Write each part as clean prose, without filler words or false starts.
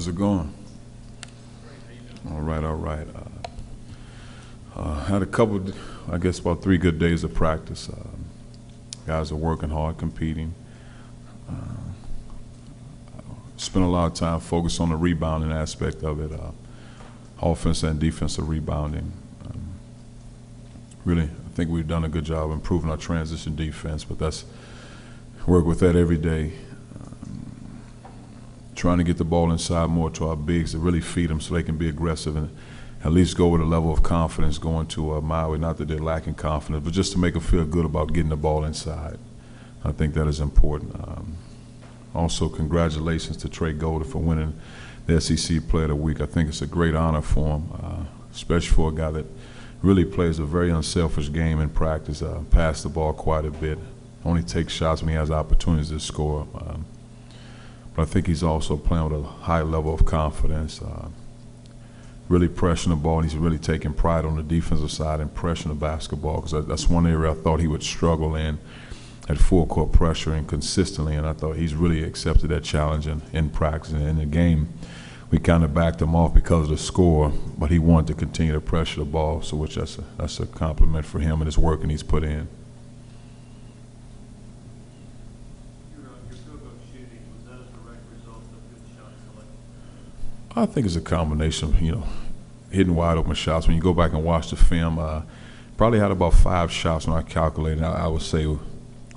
How's it going? All right, all right. Had a couple, I guess about 3 good days of practice. Guys are working hard, competing. Spent a lot of time focused on the rebounding aspect of it, offense and defensive rebounding. Really, I think we've done a good job improving our transition defense, but that's work with that every day. Trying to get the ball inside more to our bigs to really feed them so they can be aggressive and at least go with a level of confidence going to Maui. Not that they're lacking confidence, but just to make them feel good about getting the ball inside. I think that is important. Also, congratulations to Trey Golden for winning the SEC Player of the Week. I think it's a great honor for him, especially for a guy that really plays a very unselfish game in practice, pass the ball quite a bit, only takes shots when he has opportunities to score. But I think he's also playing with a high level of confidence, really pressuring the ball. And he's really taking pride on the defensive side and pressuring the basketball, because that's one area I thought he would struggle in at full court pressure and consistently. And I thought he's really accepted that challenge in practice. And in the game, we kind of backed him off because of the score, but he wanted to continue to pressure the ball, so which that's a compliment for him and his work and he's put in. I think it's a combination of, hitting wide open shots. When you go back and watch the film, probably had about 5 shots when I calculated. I would say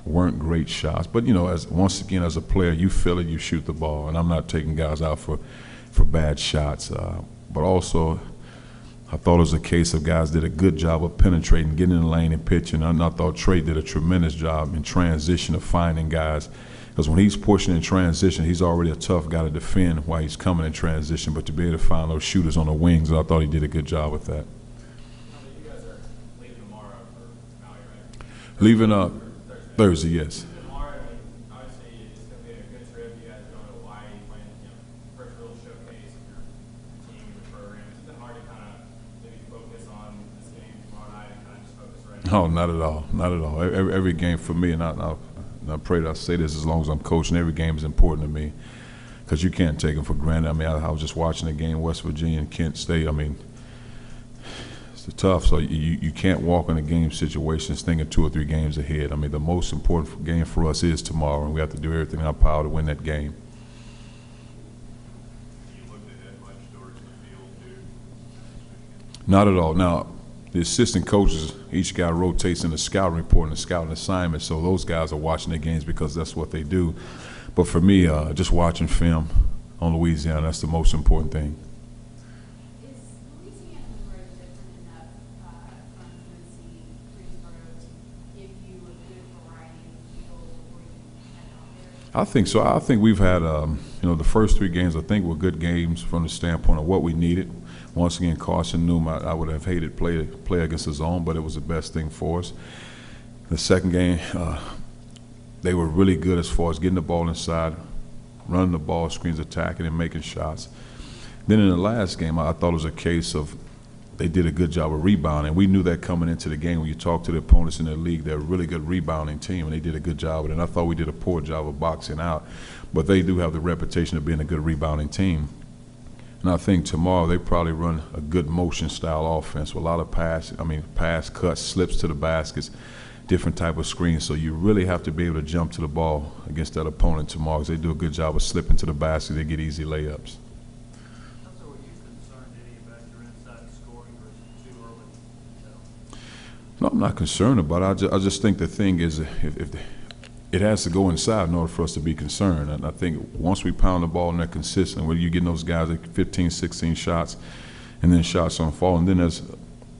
weren't great shots. But, once again, as a player, you feel it, you shoot the ball. And I'm not taking guys out for bad shots. But also, I thought it was a case of guys did a good job of penetrating, getting in the lane and pitching. And I thought Trey did a tremendous job in transition of finding guys. Because when he's pushing in transition, he's already a tough guy to defend while he's coming in transition. But to be able to find those shooters on the wings, I thought he did a good job with that. You guys are leaving tomorrow for Maui, right? Leaving Thursday, yes. Tomorrow, obviously, it's going to be a good trip. You guys are going to Hawaii, playing, first real showcase of your team and your program. Is it hard to kind of maybe focus on this game tomorrow night and kind of just focus right now? No, not at all. Not at all. Every game for me, and I pray that I say this as long as I'm coaching, every game is important to me, because you can't take them for granted. I was just watching the game, West Virginia and Kent State. It's tough. So you can't walk in a game situations thinking 2 or 3 games ahead. The most important game for us is tomorrow, and we have to do everything in our power to win that game. You looked ahead much towards the field, too? Not at all. Now, the assistant coaches, each guy rotates in the scouting report and the scouting assignment, so those guys are watching the games because that's what they do. But for me, just watching film on Louisiana, that's the most important thing. Is Louisiana Missouri different enough from UNC Greensboro to give you a good variety of people before you head out there? I think so. I think we've had, the first 3 games I think were good games from the standpoint of what we needed. Once again, Carson Newman, I would have hated play against his own, but it was the best thing for us. The second game, they were really good as far as getting the ball inside, running the ball screens, attacking, and making shots. Then in the last game, I thought it was a case of they did a good job of rebounding. We knew that coming into the game. When you talk to the opponents in the league, they're a really good rebounding team, and they did a good job of it. And I thought we did a poor job of boxing out, but they do have the reputation of being a good rebounding team. And I think tomorrow they probably run a good motion style offense with a lot of pass cuts, slips to the baskets, different type of screens. So you really have to be able to jump to the ball against that opponent tomorrow, because they do a good job of slipping to the basket. They get easy layups. Also, were you concerned any about your inside scoring versus too early? No, I'm not concerned about it. I just think the thing is, if it has to go inside in order for us to be concerned. And I think once we pound the ball in there consistently, where you're getting those guys at 15, 16 shots, and then shots on fall, and then there's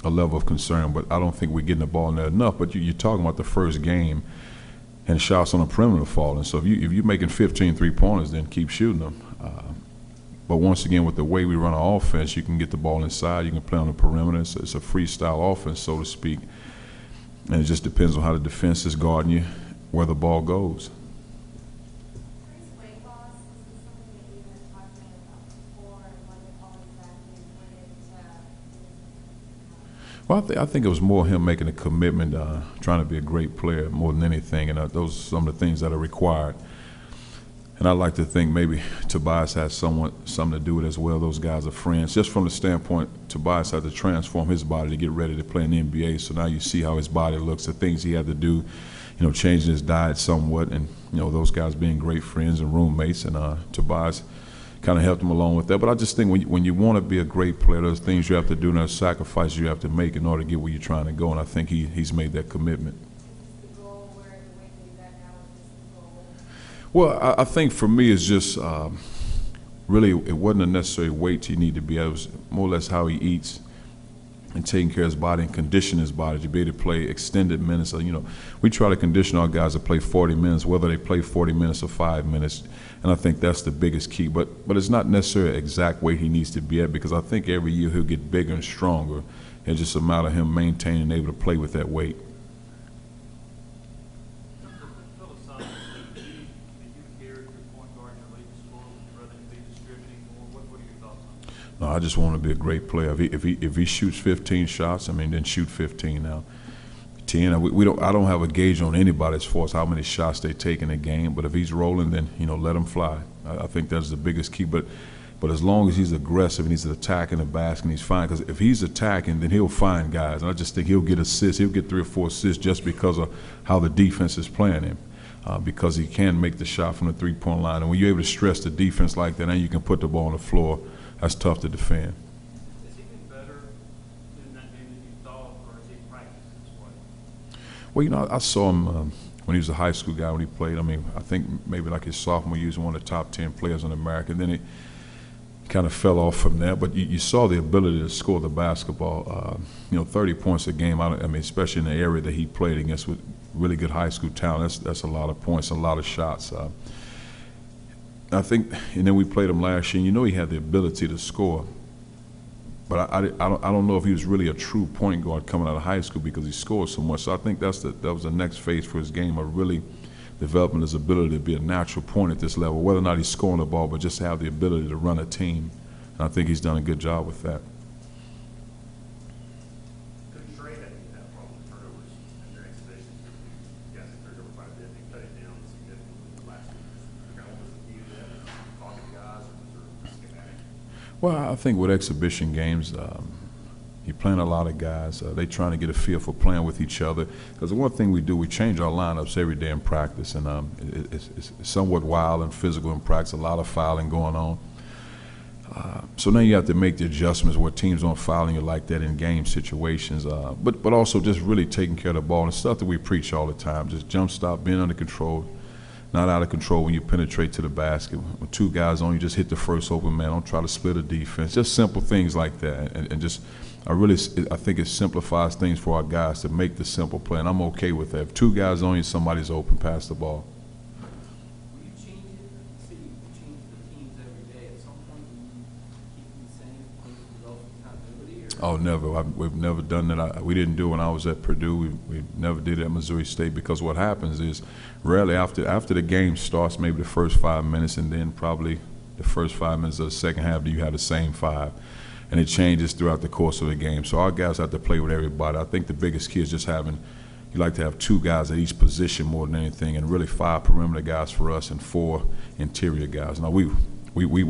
a level of concern. But I don't think we're getting the ball in there enough. But you're talking about the first game and shots on the perimeter falling. So if you're making 15 3-pointers, then keep shooting them. But once again, with the way we run our offense, you can get the ball inside. You can play on the perimeter. It's a freestyle offense, so to speak. And it just depends on how the defense is guarding you, where the ball goes. Chris, weight loss, is this something that you had talked about before, and was it always that you wanted to Well, I think it was more him making a commitment, trying to be a great player more than anything, and those are some of the things that are required. And I like to think maybe Tobias has something to do with it as well. Those guys are friends. Just from the standpoint, Tobias had to transform his body to get ready to play in the NBA. So now you see how his body looks, the things he had to do, changing his diet somewhat. And, those guys being great friends and roommates. And Tobias kind of helped him along with that. But I just think when you want to be a great player, there's things you have to do and there's sacrifices you have to make in order to get where you're trying to go. And I think he's made that commitment. Well, I think for me it's just really it wasn't a necessary weight you need to be. It was more or less how he eats and taking care of his body and condition his body to be able to play extended minutes. So, we try to condition our guys to play 40 minutes, whether they play 40 minutes or 5 minutes, and I think that's the biggest key. But it's not necessarily an exact weight he needs to be at, because I think every year he'll get bigger and stronger. It's just a matter of him maintaining and able to play with that weight. No, I just want to be a great player. If he shoots 15 shots, then shoot 15 now. 10. I don't have a gauge on anybody as far as how many shots they take in a game. But if he's rolling, then let him fly. I think that's the biggest key. But as long as he's aggressive and he's attacking the basket, he's fine. Because if he's attacking, then he'll find guys. And I just think he'll get assists. He'll get 3 or 4 assists just because of how the defense is playing him. Because he can make the shot from the three-point line. And when you're able to stress the defense like that, and you can put the ball on the floor, that's tough to defend. Is he been better in that game than you thought, or is he practicing this way? Well, I saw him when he was a high school guy when he played. I think maybe like his sophomore year, he was one of the top 10 players in America. And then he kind of fell off from there. But you saw the ability to score the basketball. 30 points a game. Especially in the area that he played against with really good high school talent. That's a lot of points, a lot of shots. I think, and then we played him last year, and he had the ability to score. But I don't know if he was really a true point guard coming out of high school because he scored so much. So I think that was the next phase for his game, of really developing his ability to be a natural point at this level, whether or not he's scoring the ball, but just have the ability to run a team. And I think he's done a good job with that. Well, I think with exhibition games, you're playing a lot of guys. They're trying to get a feel for playing with each other. Because the one thing we do, we change our lineups every day in practice. And it's somewhat wild and physical in practice, a lot of fouling going on. So now you have to make the adjustments where teams aren't fouling you like that in game situations. But also just really taking care of the ball and stuff that we preach all the time. Just jump stop, being under control. Not out of control when you penetrate to the basket. With 2 guys on you, just hit the first open man. Don't try to split a defense. Just simple things like that. And just, I think it simplifies things for our guys to make the simple play. And I'm okay with that. If 2 guys on you, somebody's open, pass the ball. Will you change it? You say you change the teams every day. At some point, will you keep them the same to develop continuity? Oh, never. We've never done that. We didn't do it when I was at Purdue. We never did it at Missouri State, because what happens is rarely after the game starts, maybe the first 5 minutes, and then probably the first 5 minutes of the second half, do you have the same 5. And it changes throughout the course of the game. So our guys have to play with everybody. I think the biggest key is just you like to have 2 guys at each position more than anything, and really 5 perimeter guys for us and 4 interior guys. Now we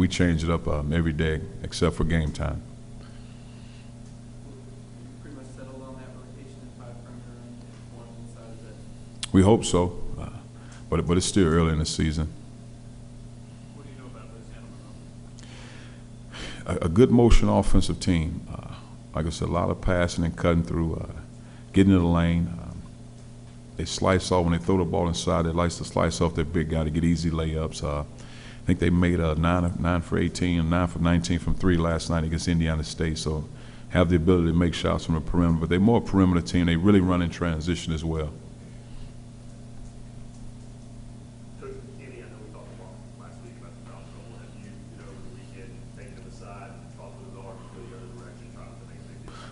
change it up every day except for game time. Pretty much settle on that rotation and 5 perimeter and 1 inside of that. We hope so, but it's still early in the season. What do you know about those animals? A good motion offensive team. Like I said, a lot of passing and cutting through, getting in the lane. They slice off when they throw the ball inside. They like to slice off their big guy to get easy layups. I think they made 9 for 18 and 9 for 19 from 3 last night against Indiana State. So have the ability to make shots from the perimeter. But they're more a perimeter team. They really run in transition as well.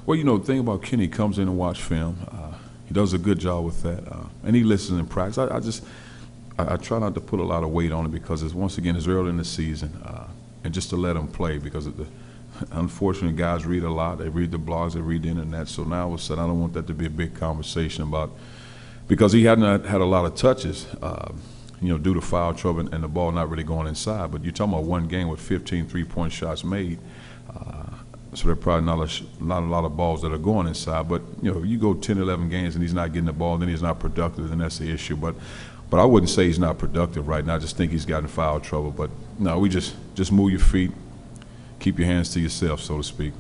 Well, the thing about Kenny, comes in and watch film. He does a good job with that, and he listens in practice. I try not to put a lot of weight on it because once again it's early in the season, and just to let him play, because unfortunately guys read a lot. They read the blogs, they read the internet. So now all of a sudden I don't want that to be a big conversation about, because he hadn't had a lot of touches. due to foul trouble and the ball not really going inside. But you're talking about one game with 15 3-point shots made. So there are probably not a lot of balls that are going inside. But, you go 10, 11 games and he's not getting the ball, then he's not productive, then that's the issue. But I wouldn't say he's not productive right now. I just think he's gotten foul trouble. But, no, we just move your feet, keep your hands to yourself, so to speak.